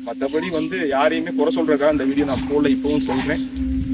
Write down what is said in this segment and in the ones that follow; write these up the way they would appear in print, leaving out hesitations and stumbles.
மற்றபடி வந்து யாரையுமே குறை சொல்றதுக்காக இந்த வீடியோ நான் போடல, இப்பவும் சொல்றேன்.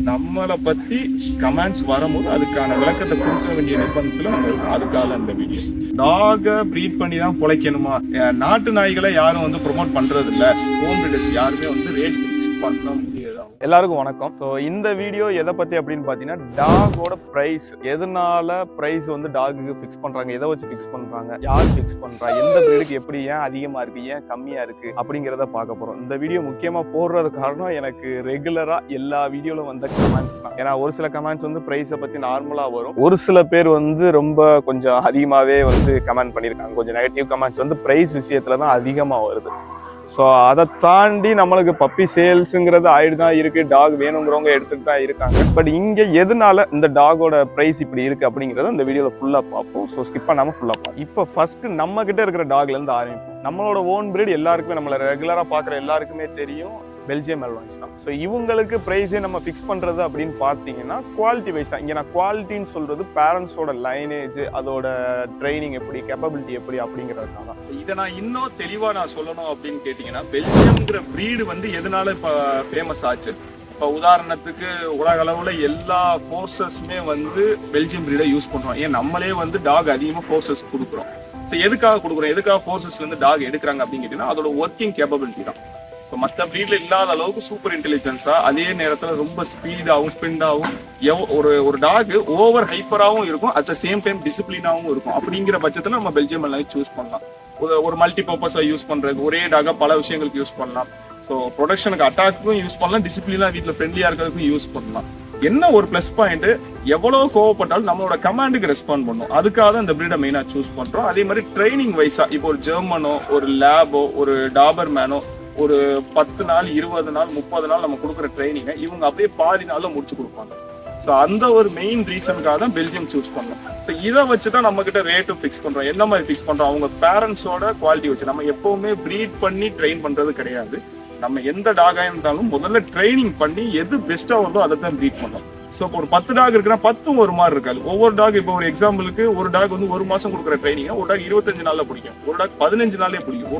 நம்மளை பத்தி கமெண்ட்ஸ் வரும்போது அதுக்கான விளக்கத்தை கொடுக்க வேண்டிய நிர்பந்தத்துல நம்ம இருக்கோம். அதுக்காக அந்த வீடியோ. டாக ப்ரீட் பண்ணி தான் பொழைக்கணுமா? நாட்டு நாய்களை யாரும் வந்து ப்ரொமோட் பண்றது இல்ல. ஹோம் ப்ரீடர்ஸ் யாருமே வந்து ரேட் ஃபிக்ஸ் பண்ண முடியாது. எல்லாருக்கும் வணக்கம். ஸோ இந்த வீடியோ எதை பற்றி அப்படின்னு பார்த்தீங்கன்னா, டாகோட ப்ரைஸ், எதனால ப்ரைஸ் வந்து டாகுக்கு ஃபிக்ஸ் பண்ணுறாங்க, எதை வச்சு ஃபிக்ஸ் பண்ணுறாங்க, யார் ஃபிக்ஸ் பண்ணுறா, எந்த ப்ரீடுக்கு எப்படி, ஏன் அதிகமாக இருக்குது, ஏன் கம்மியாக இருக்குது அப்படிங்கிறத பார்க்க போகிறோம். இந்த வீடியோ முக்கியமாக போடுறது காரணம் எனக்கு ரெகுலராக எல்லா வீடியோவில் வந்த கமெண்ட்ஸ் தான். ஏன்னா ஒரு சில கமெண்ட்ஸ் வந்து ப்ரைஸை பற்றி நார்மலாக வரும், ஒரு சில பேர் வந்து ரொம்ப கொஞ்சம் அதிகமாகவே வந்து கமெண்ட் பண்ணியிருக்காங்க. கொஞ்சம் நெகட்டிவ் கமெண்ட்ஸ் வந்து ப்ரைஸ் விஷயத்தில் தான் அதிகமாக வருது. ஸோ அதை தாண்டி நம்மளுக்கு பப்பி சேல்ஸுங்கிறது ஆயிட்டு தான் இருக்குது, டாக் வேணுங்கிறவங்க எடுத்துகிட்டு தான் இருக்காங்க. பட் இங்கே எதனால இந்த டாகோட ப்ரைஸ் இப்படி இருக்குது அப்படிங்கிறத இந்த வீடியோவில் ஃபுல்லாக பார்ப்போம். ஸோ ஸ்கிப் பண்ணாமல் ஃபுல்லாக பார்ப்போம். இப்போ ஃபஸ்ட்டு நம்மக்கிட்ட இருக்கிற டாக்லேருந்து ஆரம்பிப்போம். நம்மளோட ஓன் பிரீட் எல்லாருக்குமே, நம்மளை ரெகுலராக பார்க்குற எல்லாருக்குமே தெரியும், பெல்ஜியம் மெல்வான்ஸ் தான். ஸோ இவங்களுக்கு ப்ரைஸே நம்ம ஃபிக்ஸ் பண்ணுறது அப்படின்னு பார்த்தீங்கன்னா குவாலிட்டி வைஸ் தான். இங்கே நான் குவாலிட்டின்னு சொல்கிறது பேரண்ட்ஸோட லைனேஜ், அதோட ட்ரைனிங் எப்படி, கேப்பபிலிட்டி எப்படி அப்படிங்கிறதுனால தான். இதை நான் இன்னும் தெளிவாக நான் சொல்லணும் அப்படின்னு கேட்டிங்கன்னா, பெல்ஜியம்ங்கிற ப்ரீடு வந்து எதனால இப்போ ஃபேமஸ் ஆச்சு? இப்போ உதாரணத்துக்கு உலக அளவில் எல்லா ஃபோர்ஸஸுமே வந்து பெல்ஜியம் ப்ரீடை யூஸ் பண்ணுறோம். ஏன் நம்மளே வந்து டாக் அதிகமாக ஃபோர்ஸஸ் கொடுக்குறோம். ஸோ எதுக்காக கொடுக்குறோம், எதுக்காக ஃபோர்ஸஸ்லேருந்து டாக் எடுக்கிறாங்க அப்படின்னு கேட்டிங்கன்னா அதோட ஒர்க்கிங் கேப்பபிலிட்டி தான். ஸோ மற்ற ப்ரீட்ல இல்லாத அளவுக்கு சூப்பர் இன்டெலிஜென்ஸா, அதே நேரத்தில் ரொம்ப ஸ்பீடாகவும் ஸ்பிண்டாகவும் ஒரு டாக் ஓவர் ஹைப்பராகவும் இருக்கும், அட் த சேம் டைம் டிசிப்ளினாகவும் இருக்கும். அப்படிங்கிற பட்சத்தில் நம்ம பெல்ஜியம் எல்லாம் சூஸ் பண்ணலாம். ஒரு மல்டி பர்பஸாக யூஸ் பண்ணுறது, ஒரே டாக பல விஷயங்களுக்கு யூஸ் பண்ணலாம். ஸோ ப்ரொடக்ஷனுக்கு அட்டாக்குக்கும் யூஸ் பண்ணலாம், டிசிப்ளினாக வீட்டில் ஃப்ரெண்ட்லியாக இருக்கிறதுக்கும் யூஸ் பண்ணலாம். என்ன ஒரு ப்ளஸ் பாயிண்ட், எவ்வளோ கோவப்பட்டாலும் நம்மளோட கமாண்டுக்கு ரெஸ்பாண்ட் பண்ணும். அதுக்காக தான் இந்த ப்ரீடை மெயினாக சூஸ் பண்ணுறோம். அதே மாதிரி ட்ரைனிங் வைஸா, இப்போ ஒரு ஜெர்மனோ, ஒரு லேபோ, ஒரு டாபர் மேனோ ஒரு 10 நாள் 20 நாள் 30 நாள் நம்ம கொடுக்குற ட்ரைனிங்கை இவங்க அப்படியே பாதி நாள்ல முடிச்சு கொடுப்பாங்க. ஸோ அந்த ஒரு மெயின் ரீசனுக்காக தான் பெல்ஜியம் சூஸ் பண்ணோம். ஸோ இதை வச்சு தான் நம்ம கிட்ட ரேட்டும் ஃபிக்ஸ் பண்றோம். எந்த மாதிரி ஃபிக்ஸ் பண்றோம், அவங்க பேரண்ட்ஸோட குவாலிட்டி வச்சு. நம்ம எப்பவுமே ப்ரீட் பண்ணி ட்ரெயின் பண்றது கிடையாது. நம்ம எந்த டாகா இருந்தாலும் முதல்ல ட்ரைனிங் பண்ணி எது பெஸ்டா வருதோ அதை தான் ப்ரீட் பண்ணோம். ஸோ இப்போ ஒரு 10 டாக் இருக்குன்னா 10 ஒரு மாதிரி இருக்காது. ஒவ்வொரு டாக், இப்போ ஒரு எக்ஸாம்பிளுக்கு ஒரு டாக் வந்து 1 மாசம் கொடுக்குற ட்ரைனிங் ஒரு டாக் 25 நாள்ல பிடிக்கும், ஒரு டாக் 15 நாள்லயே பிடிக்கும்,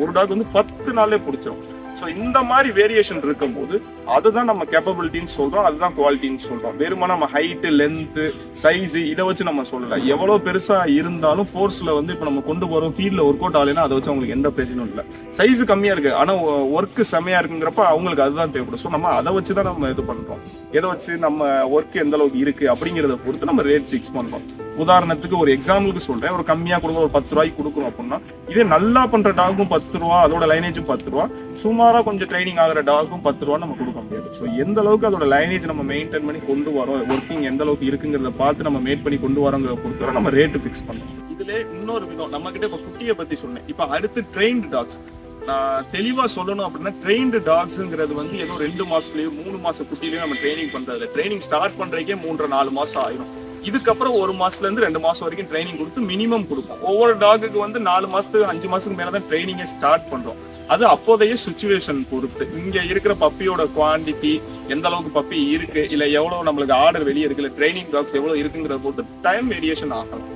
ஒரு டாக் வந்து 10 நாள்லயே பிடிச்சிடும். ஸோ இந்த மாதிரி வேரியேஷன் இருக்கும்போது அதுதான் நம்ம கேப்பபிலிட்டின்னு சொல்றோம், அதுதான் குவாலிட்டின்னு சொல்றோம். வெறுமனா நம்ம ஹைட்டு, லென்த்து, சைஸு இதை வச்சு நம்ம சொல்லல. எவ்வளோ பெருசா இருந்தாலும் ஃபோர்ஸ்ல வந்து இப்போ நம்ம கொண்டு போறோம், ஃபீல்ட்ல ஒர்க் அவுட் ஆகலைன்னா அதை வச்சு அவங்களுக்கு எந்த பிரச்சனையும் இல்லை. சைஸு கம்மியா இருக்கு ஆனா ஒர்க்கு செம்மையா இருக்குங்கிறப்ப அவங்களுக்கு அதுதான் தேவைப்படும். ஸோ நம்ம அதை வச்சு தான் நம்ம இது பண்றோம். எதை வச்சு நம்ம ஒர்க் எந்த அளவுக்கு இருக்கு அப்படிங்கிறத பொறுத்து நம்ம ரேட் ஃபிக்ஸ் பண்றோம். உதாரணத்துக்கு ஒரு எக்ஸாம்பிளுக்கு சொல்றேன், ஒரு கம்மியா கொடுக்குறோம், ஒரு 10 ரூபாய்க்கு கொடுக்குறோம் அப்படின்னா, இதே நல்லா பண்ற டாகும் 10 ரூபா, அதோட லைனேஜும் 10 ரூபா, சுமாரா கொஞ்சம் ட்ரைனிங் ஆகிற டாகும் 10 ரூபா நம்ம கொடுக்க முடியாது. ஸோ எந்த அளவுக்கு அதோட லைனேஜ் நம்ம மெயின்டைன் பண்ணி கொண்டு வரோம், ஒர்க்கிங் எந்த அளவுக்கு இருக்குங்கிறத பார்த்து நம்ம மேட் பண்ணி கொண்டு வரோங்கிறத பொறுத்து வரோம் நம்ம ரேட்டு ஃபிக்ஸ் பண்றோம். இதுல இன்னொரு விதம், நம்ம கிட்ட இப்ப குட்டியை பத்தி சொன்னேன். இப்ப அடுத்து ட்ரெயின்டு டாக்ஸ் நான் தெளிவா சொல்லணும் அப்படின்னா, ட்ரெயின்டு டாக்ஸுங்கிறது வந்து ஏதோ 2 மாசத்துலயோ 3 மாசம் குட்டிலயோ நம்ம ட்ரைனிங் பண்றது. ட்ரைனிங் ஸ்டார்ட் பண்றதுக்கே 3-4 மாசம் ஆயிடும். இதுக்கப்புறம் 1 மாசத்துல இருந்து 2 மாசம் வரைக்கும் ட்ரைனிங் கொடுத்து மினிமம் கொடுப்போம். ஒவ்வொரு டாகுக்கு வந்து 4 மாசத்துக்கு 5 மாசத்துக்கு மேலதான் ட்ரைனிங்கை ஸ்டார்ட் பண்றோம். அது அப்போதைய சுச்சுவேஷன் பொறுத்து, இங்க இருக்கிற பப்பியோட குவான்டிட்டி, எந்த அளவுக்கு பப்பி இருக்கு, இல்ல எவ்வளவு நம்மளுக்கு ஆர்டர் வெளியே இருக்கு, இல்ல ட்ரைனிங் டாக்ஸ் எவ்வளவு இருக்குங்கிறத பொறுத்து டைம் வேரியேஷன் ஆகலாம்.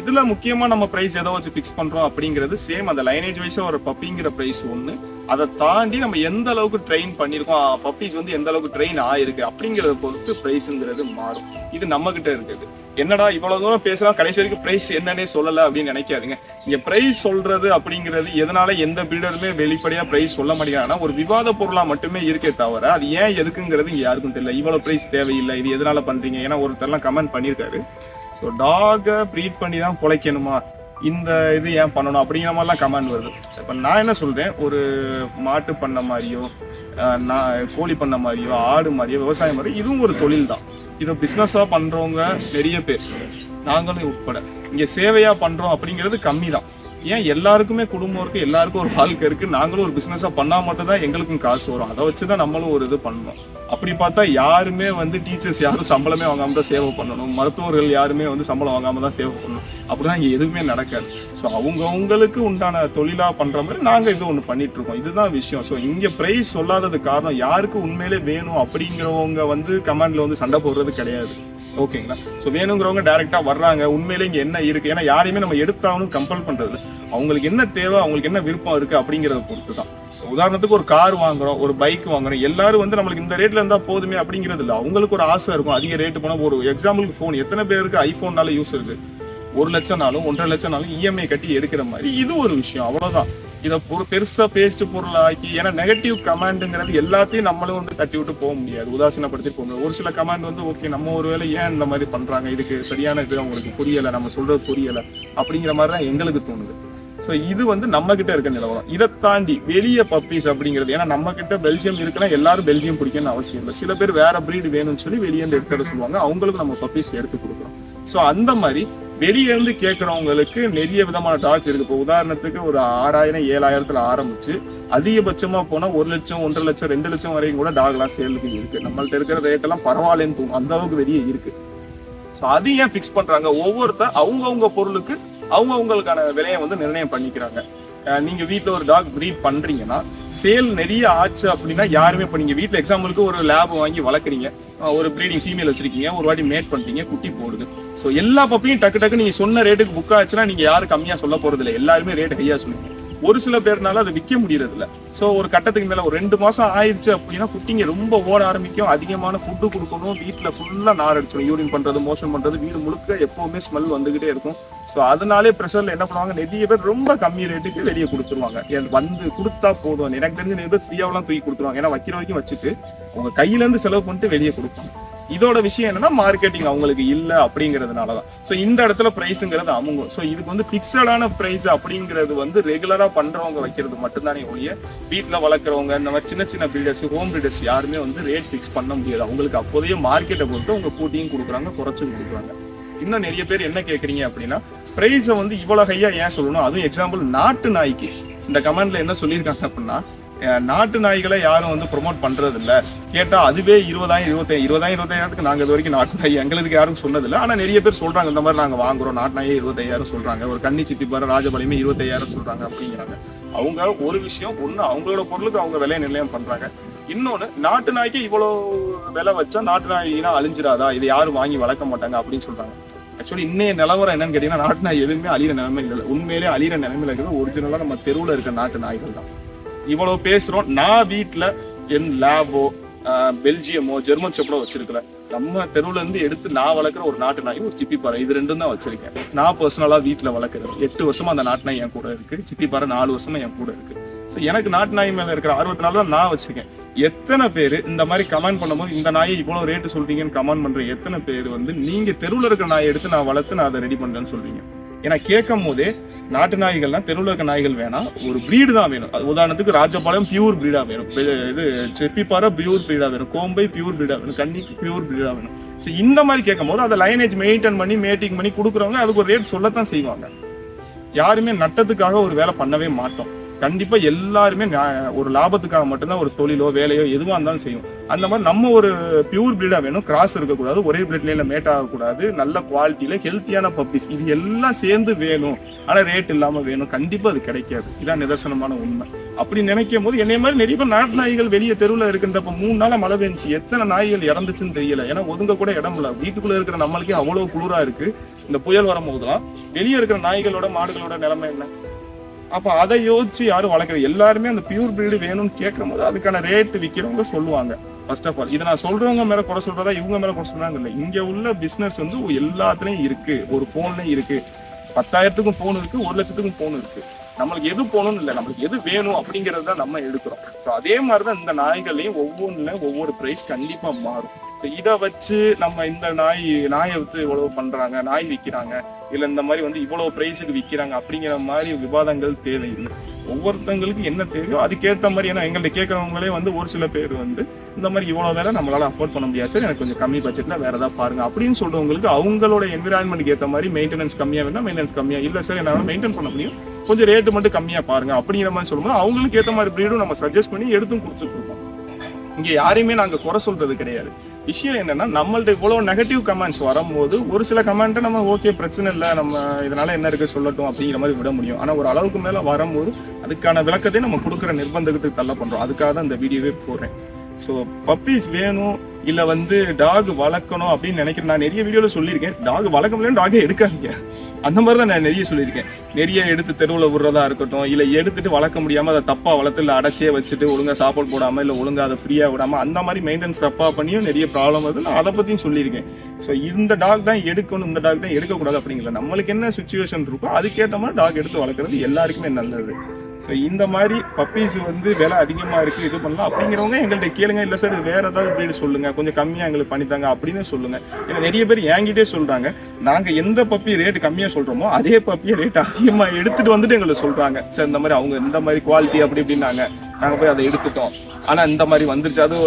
இதுல முக்கியமா நம்ம பிரைஸ் எதை வச்சு பிக்ஸ் பண்றோம் அப்படிங்கிறது சேம். அந்த லைனேஜ் வைஸா ஒரு பப்பிங்கிற பிரைஸ் ஒண்ணு, அதை தாண்டி நம்ம எந்த அளவுக்கு ட்ரெயின் பண்ணிருக்கோம், பப்பீஸ் வந்து எந்த அளவுக்கு ட்ரெயின் ஆயிருக்கு அப்படிங்கறத பொறுத்து பிரைஸ்ங்கிறது மாறும். இது நம்ம கிட்ட இருக்குது. என்னடா இவ்வளவு தூரம் பேசலாம், கடைசி வரைக்கும் பிரைஸ் என்னன்னே சொல்லல அப்படின்னு நினைக்காதுங்க. இங்க பிரைஸ் சொல்றது அப்படிங்கிறது எதனால எந்த பிரீடருமே வெளிப்படையா பிரைஸ் சொல்ல மாட்டேங்கிறாங்கன்னா, ஒரு விவாத பொருளா மட்டுமே இருக்கே தவிர அது ஏன் எதுக்குங்கிறது இங்க யாருக்கும் தெரியல. இவ்வளவு பிரைஸ் தேவையில்லை, இது எதனால பண்றீங்க, ஏன்னா ஒருத்தர்லாம் கமெண்ட் பண்ணியிருக்காரு, ஸோ டாகை ப்ரீட் பண்ணி தான் பொழைக்கணுமா, இந்த இது ஏன் பண்ணணும் அப்படிங்கிற மாதிரிலாம் கமெண்ட் வருது. இப்போ நான் என்ன சொல்றேன், ஒரு மாட்டு பண்ண மாதிரியோ, கோழி பண்ண மாதிரியோ, ஆடு மாதிரியோ, விவசாயம் மாதிரியோ இதுவும் ஒரு தொழில் தான். இதை பிஸ்னஸாக பண்றவங்க நிறைய பேர், நாங்களும் உட்பட. இங்கே சேவையா பண்றோம் அப்படிங்கிறது கம்மி தான். ஏன் எல்லாருக்குமே குடும்பம் இருக்கு, எல்லாருக்கும் ஒரு வாழ்க்கை இருக்கு. நாங்களும் ஒரு பிசினஸா பண்ணா மட்டும் தான் எங்களுக்கும் காசு வரும். அதை வச்சுதான் நம்மளும் ஒரு இது பண்ணணும். அப்படி பார்த்தா யாருமே வந்து டீச்சர்ஸ் யாரும் சம்பளமே வாங்காம தான் சேவை பண்ணணும், மருத்துவர்கள் யாருமே வந்து சம்பளம் வாங்காம தான் சேவை பண்ணணும். அப்படிதான் இங்க எதுவுமே நடக்காது. ஸோ அவங்களுக்கு உண்டான தொழிலா பண்ற மாதிரி நாங்க இது ஒண்ணு பண்ணிட்டு இருக்கோம். இதுதான் விஷயம். ஸோ இங்க பிரைஸ் சொல்லாதது காரணம், யாருக்கு உண்மையிலே வேணும் அப்படிங்கிறவங்க வந்து கமெண்ட்ல வந்து சண்டை போடுறது கிடையாது. ஓகேங்களா? ஸோ வேணுங்கிறவங்க டைரக்டா வர்றாங்க, உண்மையிலே இங்க என்ன இருக்கு, ஏன்னா யாரையுமே நம்ம எடுத்தாலும் கம்பல் பண்றது, அவங்களுக்கு என்ன தேவை, அவங்களுக்கு என்ன விருப்பம் இருக்கு அப்படிங்கிறத பொறுத்து தான். உதாரணத்துக்கு ஒரு கார் வாங்குறோம், ஒரு பைக் வாங்குறோம், எல்லாரும் வந்து நம்மளுக்கு இந்த ரேட்ல இருந்தா போதுமே அப்படிங்கிறது இல்லை. அவங்களுக்கு ஒரு ஆசை இருக்கும் அதிக ரேட்டு போனா. ஒரு எக்ஸாம்பிளுக்கு ஃபோன், எத்தனை பேருக்கு ஐபோன்னால யூஸ் இருக்கு? 1 லட்சம்னாலும் 1.5 லட்சம்னாலும் இஎம்ஐ கட்டி எடுக்கிற மாதிரி இது ஒரு விஷயம், அவ்வளவுதான். இதை பெருசா பேஸ்ட் பொருளாக்கி, ஏன்னா நெகட்டிவ் கமாண்டுங்கிறது எல்லாத்தையும் நம்மளும் வந்து தட்டி விட்டு போக முடியாது, உதாசீனப்படுத்தி போக முடியாது. ஒரு சில கமாண்ட் வந்து ஓகே, நம்ம ஒரு வேளை ஏன் இந்த மாதிரி பண்றாங்க, இதுக்கு சரியான இது அவங்களுக்கு புரியலை, நம்ம சொல்றது புரியலை அப்படிங்கிற மாதிரி தான் எங்களுக்கு தோணுது. ஸோ இது வந்து நம்ம கிட்ட இருக்க நிலவரம். இதை தாண்டி வெளியே பப்பீஸ் அப்படிங்கிறது, ஏன்னா நம்ம கிட்ட பெல்ஜியம் இருக்குன்னா எல்லாரும் பெல்ஜியம் பிடிக்கணும்னு அவசியம் இல்லை. சில பேர் வேற பிரீடு வேணும்னு சொல்லி வெளியே இருந்து எடுத்துட சொல்லுவாங்க, அவங்களுக்கு நம்ம பப்பீஸ் எடுத்து கொடுக்குறோம். ஸோ அந்த மாதிரி வெளியே இருந்து கேட்கறவங்களுக்கு நிறைய விதமான டாக்ஸ் இருக்கு. இப்போ உதாரணத்துக்கு ஒரு 6000 7000 ஆரம்பிச்சு அதிகபட்சமா போனா 1 லட்சம் 1.5 லட்சம் 2 லட்சம் வரைக்கும் கூட டாக் எல்லாம் சேலுக்கு இருக்கு. நம்மள்ட்ட இருக்கிற ரேட் எல்லாம் பரவாயில்லன்னு தோணும், அந்த அளவுக்கு வெளியே இருக்கு. ஸோ அது ஏன் பிக்ஸ் பண்றாங்க? ஒவ்வொருத்தர் அவங்கவுங்க பொருளுக்கு அவங்கவுங்களுக்கான விலையை வந்து நிர்ணயம் பண்ணிக்கிறாங்க. நீங்க வீட்டுல ஒரு டாக் ப்ரீட் பண்றீங்கன்னா சேல் நிறைய ஆச்சு அப்படின்னா யாருமே, இப்போ நீங்க வீட்டுல எக்ஸாம்பிளுக்கு ஒரு லேப் வாங்கி வளர்க்குறீங்க, ஒரு ப்ரீடிங் ஃபீமேல் வச்சிருக்கீங்க, ஒரு வாட்டி மேட் பண்ணிட்டீங்க, குட்டி போடுது. ஸோ எல்லா பப்பியும் டக்கு நீங்க சொன்ன ரேட்டுக்கு புக் ஆச்சுன்னா நீங்க யாரும் கம்மியா சொல்ல போறது இல்லை, எல்லாருமே ரேட் ஹையா சொல்லுவீங்க. ஒரு சில பேர்னால அதை விற்க முடியறது இல்லை. ஸோ ஒரு கட்டத்துக்கு மேல ஒரு 2 மாசம் ஆயிடுச்சு அப்படின்னா குட்டிங்க ரொம்ப ஓட ஆரம்பிக்கும், அதிகமான ஃபுட்டு கொடுக்கணும், வீட்டுல ஃபுல்லா நார் அடிச்சிடும், யூரின் பண்றது மோஷன் பண்றது, வீடு முழுக்க எப்பவுமே ஸ்மெல் வந்துகிட்டே இருக்கும். ஸோ அதனாலே ப்ரெஷர்ல என்ன பண்ணுவாங்க, நிறைய பேர் ரொம்ப கம்மி ரேட்டுக்கு வெளியே கொடுத்துருவாங்க. வந்து கொடுத்தா போதும், எனக்கு தெரிஞ்ச நிறைய பேர் ஃப்ரீயாவெல்லாம் தூக்கி கொடுத்துருவாங்க, ஏன்னா வைக்கிற வரைக்கும் வச்சுட்டு உங்க கையில இருந்து செலவு பண்ணிட்டு வெளியே கொடுப்பாங்க. இதோட விஷயம் என்னன்னா மார்க்கெட்டிங் அவங்களுக்கு இல்லை அப்படிங்கிறதுனாலதான். ஸோ இந்த இடத்துல பிரைஸுங்கிறது அமுங்கும். ஸோ இதுக்கு வந்து பிக்சடான பிரைஸ் அப்படிங்கிறது வந்து ரெகுலரா பண்றவங்க வைக்கிறது மட்டும்தானே ஒழிய வீட்டுல வளர்க்குறவங்க இந்த மாதிரி சின்ன சின்ன பிரீடர்ஸ், ஹோம் பிரீடர்ஸ் யாருமே வந்து ரேட் ஃபிக்ஸ் பண்ண முடியாது. அவங்களுக்கு அப்போதைய மார்க்கெட்டை பொறுத்து அவங்க கூட்டியும் கொடுக்குறாங்க, குறைச்சும் கொடுக்குறாங்க. இன்னும் நிறைய பேர் என்ன கேட்குறீங்க அப்படின்னா, பிரைஸை வந்து இவ்வளவு ஹையா ஏன் சொல்லணும்? அதுவும் எக்ஸாம்பிள் நாட்டு நாய்க்கு இந்த கமெண்ட்ல என்ன சொல்லியிருக்காங்க அப்படின்னா, நாட்டு நாய்களை யாரும் வந்து ப்ரொமோட் பண்றது இல்லை, கேட்டா அதுவே 20,000 நாங்க இது வரைக்கும் நாட்டு நாய் எங்களுக்கு யாரும் சொன்னதில்லை. ஆனா நிறைய பேர் சொல்றாங்க இந்த மாதிரி நாங்க வாங்குறோம், நாட்டு நாயே 25,000 சொல்றாங்க, ஒரு கன்னி சிட்டி பாரு ராஜபாளையமே 25,000 சொல்றாங்க அப்படிங்கிறாங்க. அவங்க ஒரு விஷயம், ஒண்ணு அவங்களோட பொருளுக்கு அவங்க விலை நிர்ணயம் பண்றாங்க, இன்னொன்னு நாட்டு நாய்க்கு இவ்வளவு விலை வச்சா நாட்டு நாய்னா அழிஞ்சிடாதா, இதை யாரும் வாங்கி வளர்க்க மாட்டாங்க அப்படின்னு சொல்றாங்க. ஆக்சுவலி இன்னைய நிலவரம் என்னன்னு கேட்டீங்கன்னா, நாட்டு நாய் எதுவுமே அழிகிற நிலைமையில இல்லை. உண்மையிலே அழிகிற நிலைமையில இருக்கிறது ஒரிஜினலா நம்ம தெருவுல இருக்க நாட்டு நாய்கள் தான். இவ்வளவு பேசுறோம், நான் வீட்டுல என் லேபோ பெல்ஜியமோ ஜெர்மன் ஷெப்பர்டோ வச்சிருக்கல, நம்ம தெருவுல இருந்து எடுத்து நான் வளர்க்குற ஒரு நாட்டு நாய், ஒரு சிப்பிப்பாறை, இது ரெண்டும் தான் வச்சிருக்கேன். நான் பர்சனலா வீட்டுல வளர்க்குறது 8 வருஷமா அந்த நாட்டு நாய் என் கூட இருக்கு, சிப்பிப்பாறை 4 வருஷமா என் கூட இருக்கு. ஸோ எனக்கு நாட்டு நாய் மேல இருக்கிற ஆர்வத்தினால தான் நான் வச்சிருக்கேன். எத்தனை பேர் இந்த மாதிரி கமெண்ட் பண்ணும்போது இந்த நாயை இவ்வளவு ரேட்டு சொல்றீங்கன்னு கமெண்ட் பண்ற எத்தனை பேர் வந்து நீங்க தெருவில் இருக்கிற நாயை எடுத்து நான் வளர்த்து நான் அதை ரெடி பண்றேன்னு சொல்றீங்க? ஏன்னா கேட்கும் போதே நாட்டு நாய்கள்னா தெருவில் இருக்க நாய்கள் வேணாம், ஒரு பிரீடு தான் வேணும். அது உதாரணத்துக்கு ராஜபாளையம் பியூர் பிரீடா வேணும், இது செப்பிப்பாறை பியூர் பிரீடா வேணும், கோம்பை பியூர் பிரீடா வேணும், கன்னிக்கு பியூர் பிரீடா வேணும். ஸோ இந்த மாதிரி கேட்கும் போது அதை லைனேஜ் மெயின்டைன் பண்ணி மேட்டிங் பண்ணி கொடுக்குறவங்க அதுக்கு ஒரு ரேட் சொல்லத்தான் செய்வாங்க. யாருமே நட்டத்துக்காக ஒரு வேலை பண்ணவே மாட்டோம். கண்டிப்பா எல்லாருமே ஒரு லாபத்துக்காக மட்டும்தான் ஒரு தொழிலோ வேலையோ எதுவா இருந்தாலும் செய்யும். அந்த மாதிரி நம்ம ஒரு பியூர் பிரீடா வேணும், கிராஸ் இருக்கக்கூடாது, ஒரே பிளட்ல மேட் ஆகக்கூடாது, நல்ல குவாலிட்டியில ஹெல்த்தியான பப்பீஸ், இது எல்லாம் சேர்ந்து வேணும். ஆனா ரேட் இல்லாம வேணும், கண்டிப்பா அது கிடைக்காது. இதான் நிதர்சனமான உண்மை. அப்படி நினைக்கும் போது என்னைய மாதிரி நிறைய பேர் நாட்டு நாய்கள் வெளியே தெருவில் இருக்கின்றப்ப 3 நாளா மழை பெஞ்சு எத்தனை நாய்கள் இறந்துச்சுன்னு தெரியல. ஏன்னா ஒதுங்க கூட இடம் இல்லை, வீட்டுக்குள்ள இருக்கிற நம்மளுக்கே அவ்வளவு குளிரா இருக்கு. இந்த புயல் வரும்போதுலாம் வெளியே இருக்கிற நாய்களோட மாடுகளோட நிலைமை என்ன? அப்ப அதை யோசிச்சு யாரும் வளர்க்குறது, எல்லாருமே அந்த பியூர் பிரீடு வேணும்னு கேட்கும் போது அதுக்கான ரேட் விற்கிறவங்க சொல்லுவாங்க. ஃபர்ஸ்ட் ஆஃப் ஆல் இதை நான் சொல்றவங்க மேல குறை சொல்றதா இவங்க மேல குறை சொல்றாங்க இல்லை, இங்க உள்ள பிசினஸ் வந்து எல்லாத்துலயும் இருக்கு. ஒரு போன்லயும் இருக்கு, 10,000க்கும் போன் இருக்கு, 1 லட்சத்துக்கும் போன் இருக்கு. நம்மளுக்கு எது போகணும்னு இல்லை, நம்மளுக்கு எது வேணும் அப்படிங்கறத தான் நம்ம எடுக்கிறோம். ஸோ அதே மாதிரிதான் இந்த நாய்களையும் ஒவ்வொன்றுல ஒவ்வொரு பிரைஸ் கண்டிப்பா மாறும். ஸோ இதை வச்சு நம்ம இந்த நாயை வித்து இவ்வளவு பண்றாங்க, நாய் விற்கிறாங்க, இல்ல இந்த மாதிரி வந்து இவ்வளவு பிரைஸுக்கு விற்கிறாங்க அப்படிங்கிற மாதிரி விவாதங்கள் தேவையில்லை. ஒவ்வொருத்தங்களுக்கு என்ன தேவையோ அதுக்கேற்ற மாதிரி. ஏன்னா எங்கள்கிட்ட கேட்கறவங்களே வந்து ஒரு சில பேர் வந்து இந்த மாதிரி இவ்வளவு வேலை நம்மளால அஃபோர்ட் பண்ண முடியாது சார், எனக்கு கொஞ்சம் கம்மி பட்ஜெட்ல வேற ஏதாவது பாருங்க அப்படின்னு சொல்றவங்களுக்கு அவங்களோட என்விரான்மெண்ட்க்கு ஏற்ற மாதிரி மெயின்டெனன்ஸ் கம்மியா வேணா மெயின்டெனன்ஸ் கம்மியா, இல்ல சார் என்னால மெயின்டைன் பண்ண முடியும், கொஞ்சம் ரேட்டு மட்டும் கம்மியா பாருங்க அப்படிங்கிற மாதிரி சொல்லும்போது அவங்களுக்கு ஏற்ற மாதிரி பிரீடும் நம்ம சஜஸ்ட் பண்ணி எடுத்தும் கொடுத்துட்டு இருக்கோம். இங்க யாரையுமே நாங்க குறை சொல்றது கிடையாது. விஷயம் என்னன்னா, நம்மள்ட்ட இவ்வளவு நெகட்டிவ் கமெண்ட்ஸ் வரும்போது ஒரு சில கமெண்ட்டை நம்ம ஓகே பிரச்சனை இல்லை, நம்ம இதனால என்ன இருக்கு சொல்லட்டும் அப்படிங்கிற மாதிரி விட முடியும். ஆனா ஒரு அளவுக்கு மேல வரும்போது அதுக்கான விளக்கத்தை நம்ம கொடுக்குற நிர்பந்தத்துக்கு தள்ள பண்றோம். அதுக்காக தான் இந்த வீடியோவே போடுறேன். ஸோ பப்பீஸ் வேணும் இல்ல வந்து டாக் வளர்க்கணும் அப்படின்னு நினைக்கிறேன். நான் நிறைய வீடியோல சொல்லியிருக்கேன், டாக் வளர்க்க முடியல டாகே எடுக்காதீங்க, அந்த மாதிரி தான் நான் நிறைய சொல்லியிருக்கேன். நிறைய எடுத்து தெருவில் விடுறதா இருக்கட்டும், இல்லை எடுத்துட்டு வளர்க்க முடியாம அதை தப்பா வளர்த்து இல்லை அடைச்சே வச்சுட்டு ஒழுங்கா சாப்பாடு போடாம இல்லை ஒழுங்கா அதை ஃப்ரீயா விடாம அந்த மாதிரி மெயின்டெனன்ஸ் தப்பா பண்ணியும் நிறைய ப்ராப்ளம் வருது. நான் அதை பத்தியும் சொல்லியிருக்கேன். ஸோ இந்த டாக் தான் எடுக்கணும், இந்த டாக் தான் எடுக்கக்கூடாது அப்படிங்கல, நம்மளுக்கு என்ன சுச்சுவேஷன் இருக்கோ அதுக்கேற்ற மாதிரி டாக் எடுத்து வளர்க்குறது எல்லாருக்குமே நல்லது. ஸோ இந்த மாதிரி பப்பீஸ் வந்து விலை அதிகமாக இருக்குது இது பண்ணலாம் அப்படிங்கிறவங்க எங்கள்கிட்ட கேளுங்க. இல்லை சார் வேற ஏதாவது ப்ரீடு சொல்லுங்க, கொஞ்சம் கம்மியாக எங்களுக்கு பண்ணித்தாங்க அப்படின்னு சொல்லுங்க. ஏன்னா நிறைய பேர் என்கிட்டே சொல்றாங்க, நாங்கள் எந்த பப்பி ரேட் கம்மியாக சொல்கிறோமோ அதே பப்பியை ரேட் அதிகமாக எடுத்துட்டு வந்துட்டு எங்களுக்கு சொல்றாங்க. சார் இந்த மாதிரி அவங்க இந்த மாதிரி குவாலிட்டி அப்படி இப்படின்னாங்க, நாங்கள் போய் அதை எடுத்துட்டோம், ஆனால் இந்த மாதிரி வந்துருச்சு. அது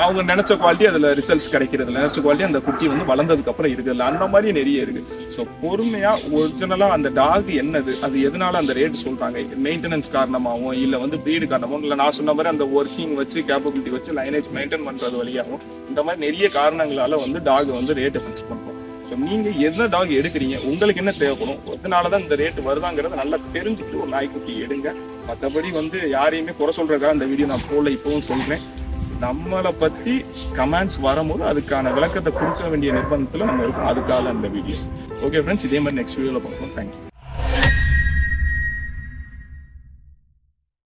அவங்க நினைச்ச குவாலிட்டி அதில் ரிசல்ட்ஸ் கிடைக்கிறது, நினைச்ச குவாலிட்டி அந்த குட்டி வந்து வளர்ந்ததுக்கு அப்புறம் இருக்குதுல்ல, அந்த மாதிரி நிறைய இருக்கு. ஸோ பொறுமையாக ஒரிஜினலாக அந்த டாக் என்னது, அது எதனால அந்த ரேட் சொல்றாங்க, மெயின்டெனன்ஸ் காரணமாகவும் இல்லை வந்து ப்ரீடு காரணமாகவும் இல்லை நான் சொன்ன மாதிரி அந்த ஒர்க்கிங் வச்சு கேப்பபிலிட்டி வச்சு லைனேஜ் மெயின்டைன் பண்ணுறது வழியாகவும் இந்த மாதிரி நிறைய காரணங்களால வந்து டாக் வந்து ரேட்டை ஃபிக்ஸ் பண்ணுறோம். ஸோ நீங்கள் எந்த டாக் எடுக்கிறீங்க, உங்களுக்கு என்ன தேவைப்படும், அதனால தான் இந்த ரேட் வருதாங்கிறத நல்லா தெரிஞ்சுக்கிட்டு ஒரு நாய்க்குட்டி எடுங்க. மற்றபடி வந்து யாரையுமே குறை சொல்றதுக்காக இந்த வீடியோ நான் போல இப்பவும் சொல்றேன். நம்மளை பத்தி கமெண்ட்ஸ் வரும்போது அதுக்கான விளக்கத்தை கொடுக்க வேண்டிய நிர்பந்தத்தில் நம்ம இருக்கோம், அதுக்காக அந்த வீடியோ. ஓகே ஃப்ரெண்ட்ஸ், இதே மாதிரி நெக்ஸ்ட் வீடியோவில் பார்ப்போம். தேங்க்யூ.